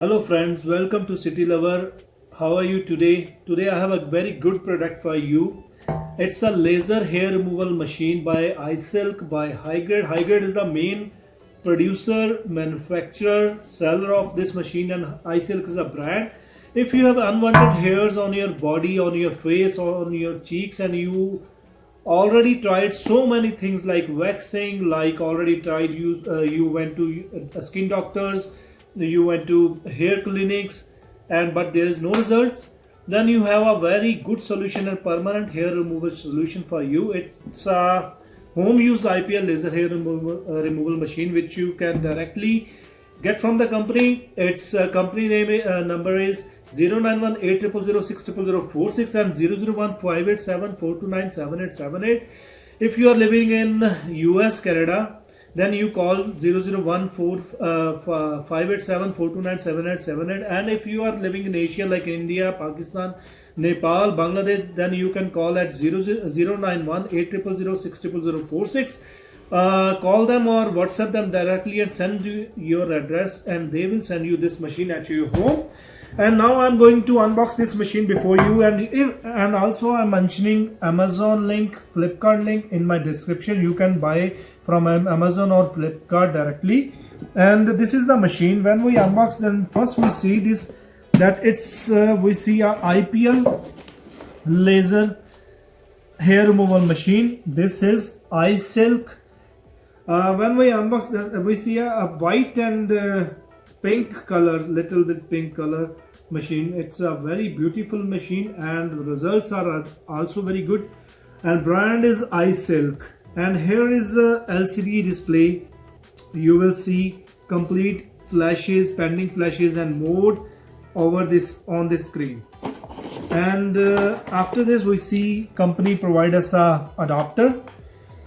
Hello friends, welcome to City Lover. How are you today? Today I have a very good product for you. It's a laser hair removal machine by iSilk by High Grade. High Grade is the main producer, manufacturer, seller of this machine, and iSilk is a brand. If you have unwanted hairs on your body, on your face, or on your cheeks, and you already tried so many things like waxing, like already tried you went to skin doctors, you went to hair clinics, and but there is no results, then you have a very good solution and permanent hair removal solution for you. It's a home use IPL laser hair removal machine which you can directly get from the company. Its company name number is 091800060046 and 0015874297878. If you are living in US, Canada, then you call 001458742977878. And if you are living in Asia like India, Pakistan, Nepal, Bangladesh, then you can call at 09180060046. Call them or WhatsApp them directly and send you your address, and they will send you this machine at your home. And now I'm going to unbox this machine before you, and also I'm mentioning Amazon link, Flipkart link in my description. You can buy from Amazon or Flipkart directly. And this is the machine. When we unbox, then first we see this, that it's we see a IPL laser hair removal machine. This is iSilk. When we unbox this, we see a white and pink color, little bit pink color machine. It's a very beautiful machine and results are also very good, and brand is iSilk. And here is a LCD display. You will see complete flashes, pending flashes and mode over this on the screen. And after this we see company provide us a adapter.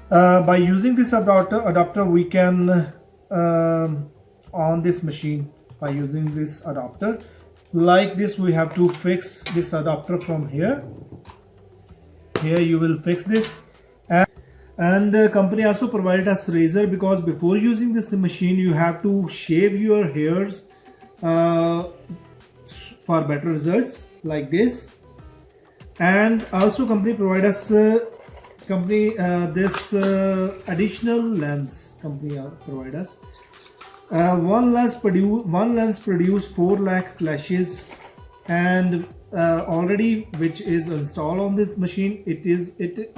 By using this adapter we can on this machine. By using this adapter like this, we have to fix this adapter from here. Here you will fix this, and company also provided us razor, because before using this machine you have to shave your hairs for better results like this. And also company provide us this additional lens. Company provide us one lens produce 4 lakh flashes, and already which is installed on this machine. It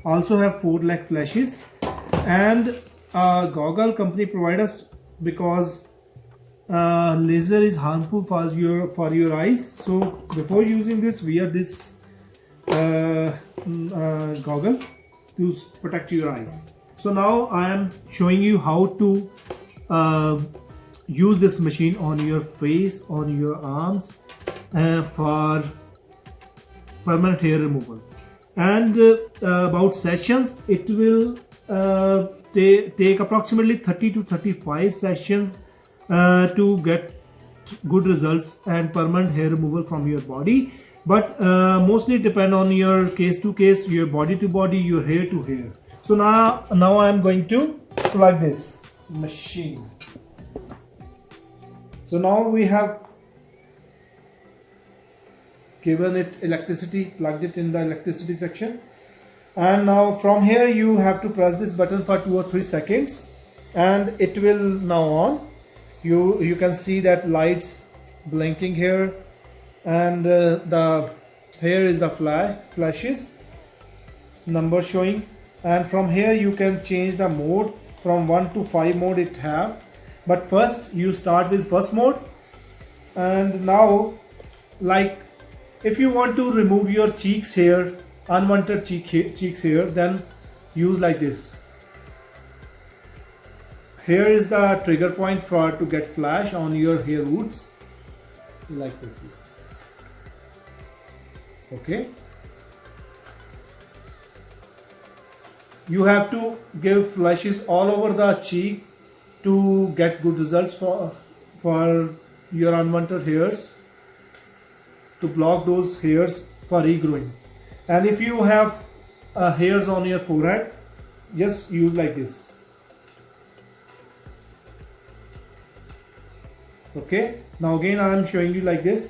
also have 4 lakh flashes. And goggle company provide us, because laser is harmful for your eyes, so before using this wear this goggle to protect your eyes. So now I am showing you how to use this machine on your face, on your arms, for permanent hair removal. And about sessions, it will take approximately 30 to 35 sessions to get good results and permanent hair removal from your body. But mostly depend on your case to case, your body to body, your hair to hair. So now I am going to plug this machine. So now we have given it electricity, plugged it in the electricity section, and now from here you have to press this button for 2 or 3 seconds and it will now on. You can see that lights blinking here, and here is the flashes number showing. And from here you can change the mode from 1 to 5 mode it have, but first you start with first mode. And now, like, if you want to remove your cheeks hair, unwanted cheeks hair, then use like this. Here is the trigger point for to get flash on your hair roots, like this. Okay, you have to give flashes all over the cheek to get good results for your unwanted hairs, to block those hairs for regrowing. And if you have hairs on your forehead, just use like this. Okay, Now again I am showing you like this.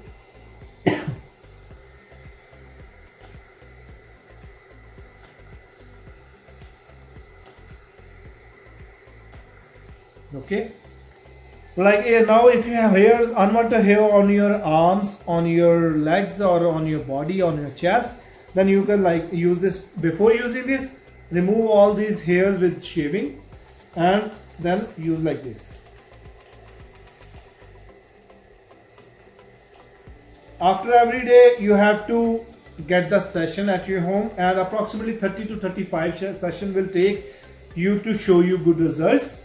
Okay, like now if you have hairs, unwanted hair on your arms, on your legs, or on your body, on your chest, then you can like use this. Before using this, remove all these hairs with shaving and then use like this. After every day you have to get the session at your home, and approximately 30 to 35 session will take you to show you good results.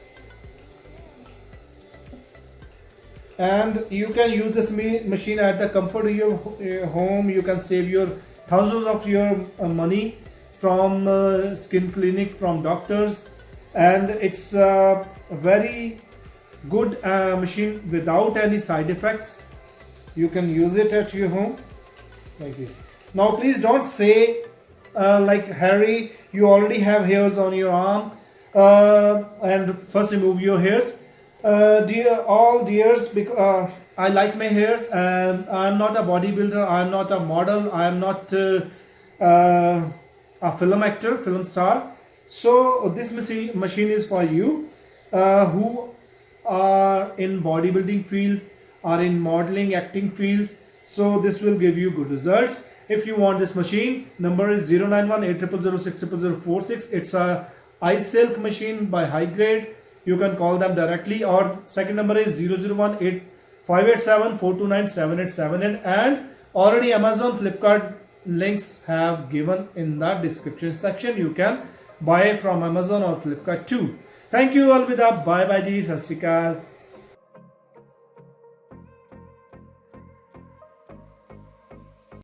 And you can use this machine at the comfort of your home. You can save your thousands of your money from skin clinic, from doctors, and it's a very good machine without any side effects. You can use it at your home like this. Now please don't say like, Harry, you already have hairs on your arm, and first remove your hairs. Dears, because I like my hairs, and I'm not a bodybuilder, I'm not a model, I'm not a film actor, film star. So this machine is for you who are in bodybuilding field, are in modeling, acting field. So this will give you good results. If you want this machine, number is 091-8006-0046. It's a iSilk machine by High Grade. You can call them directly, or second number is 001-587-429-7878, and already Amazon, Flipkart links have given in the description section. You can buy from Amazon or Flipkart too. Thank you, alvida, bye bye ji, sat sri akal.